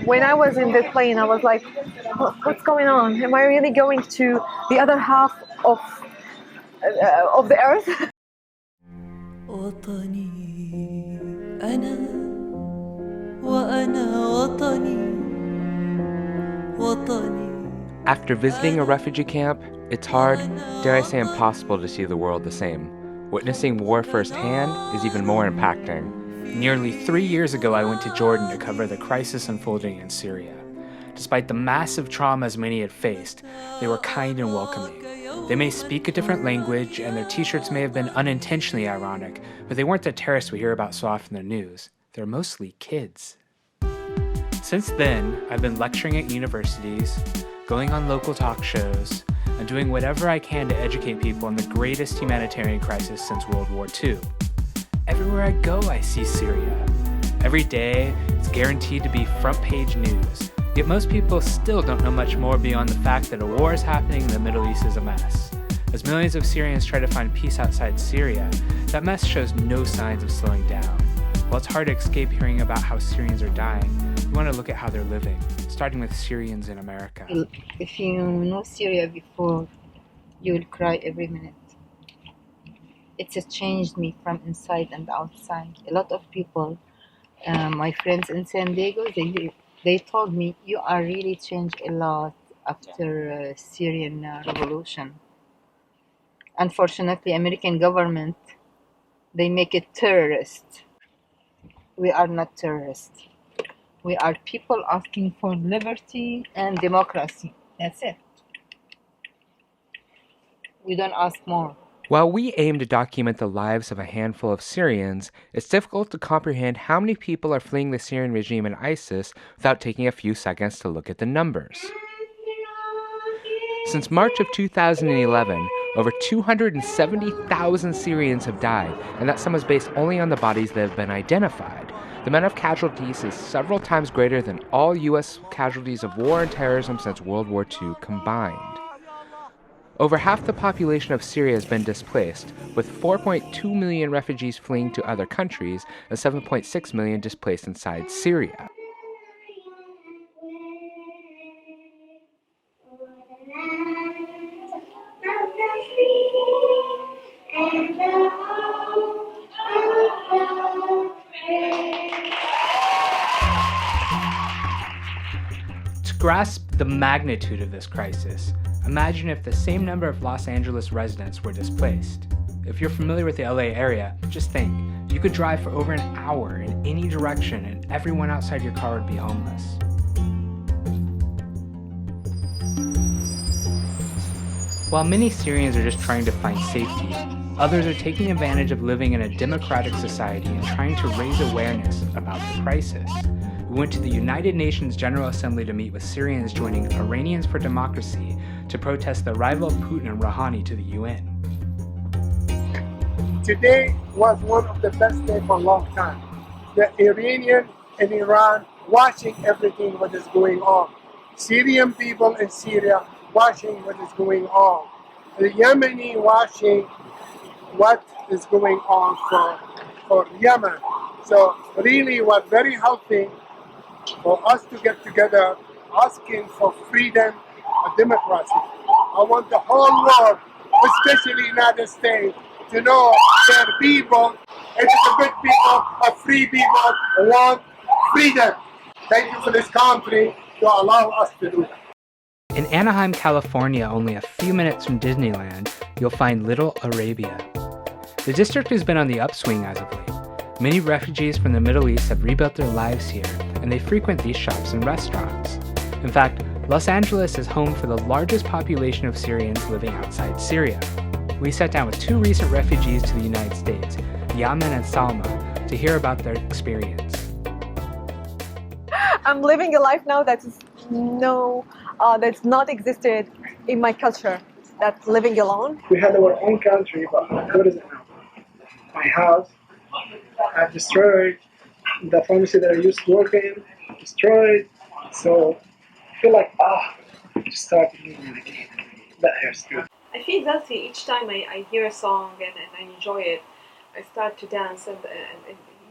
when I was in the plane, I was like, what's going on? Am I really going to the other half of the earth? وطني أنا وأنا وطني. After visiting a refugee camp, it's hard, dare I say impossible, to see the world the same. Witnessing war firsthand is even more impacting. Nearly 3 years ago, I went to Jordan to cover the crisis unfolding in Syria. Despite the massive traumas many had faced, they were kind and welcoming. They may speak a different language, and their t-shirts may have been unintentionally ironic, but they weren't the terrorists we hear about so often in the news. They're mostly kids. Since then, I've been lecturing at universities, going on local talk shows, and doing whatever I can to educate people on the greatest humanitarian crisis since World War II. Everywhere I go, I see Syria. Every day, it's guaranteed to be front-page news. Yet most people still don't know much more beyond the fact that a war is happening and the Middle East is a mess. As millions of Syrians try to find peace outside Syria, that mess shows no signs of slowing down. While it's hard to escape hearing about how Syrians are dying, we want to look at how they're living, starting with Syrians in America. If you know Syria before, you will cry every minute. It has changed me from inside and outside. A lot of people, my friends in San Diego, they told me, you are really changed a lot after Syrian revolution. Unfortunately, American government, they make it terrorist. We are not terrorists. We are people asking for liberty and democracy. That's it. We don't ask more. While we aim to document the lives of a handful of Syrians, it's difficult to comprehend how many people are fleeing the Syrian regime and ISIS without taking a few seconds to look at the numbers. Since March of 2011, over 270,000 Syrians have died, and that sum is based only on the bodies that have been identified. The amount of casualties is several times greater than all U.S. casualties of war and terrorism since World War II combined. Over half the population of Syria has been displaced, with 4.2 million refugees fleeing to other countries and 7.6 million displaced inside Syria. To grasp the magnitude of this crisis, imagine if the same number of Los Angeles residents were displaced. If you're familiar with the LA area, just think, you could drive for over an hour in any direction and everyone outside your car would be homeless. While many Syrians are just trying to find safety, others are taking advantage of living in a democratic society and trying to raise awareness about the crisis. We went to the United Nations General Assembly to meet with Syrians joining Iranians for Democracy to protest the arrival of Putin and Rouhani to the UN. Today was one of the best days for a long time. The Iranian and Iran watching everything what is going on. Syrian people in Syria watching what is going on. The Yemeni watching what is going on for Yemen. So really was very healthy for us to get together asking for freedom and democracy. I want the whole world, especially United States, to know their people, it is a good people, a free people who want freedom. Thank you for this country to allow us to do that. In Anaheim, California, only a few minutes from Disneyland, you'll find Little Arabia. The district has been on the upswing as of late. Many refugees from the Middle East have rebuilt their lives here, and they frequent these shops and restaurants. In fact, Los Angeles is home for the largest population of Syrians living outside Syria. We sat down with two recent refugees to the United States, Yaman and Salma, to hear about their experience. I'm living a life now that's not existed in my culture. That's living alone. We had our own country, but what is it now? My house, I've destroyed. The pharmacy that I used to work in, destroyed. So I feel like, just start living again. That hurts too. I feel guilty each time I hear a song and I enjoy it. I start to dance and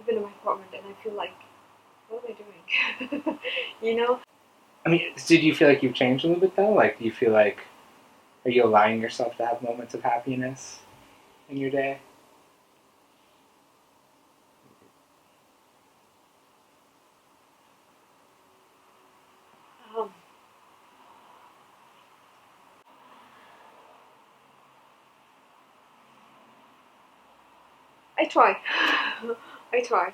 even in my apartment, and I feel like what am I doing? You know? I mean, did you feel like you've changed a little bit though? Like, do you feel like, are you allowing yourself to have moments of happiness in your day? Um, I try. I try.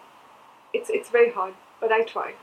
It's very hard, but I try.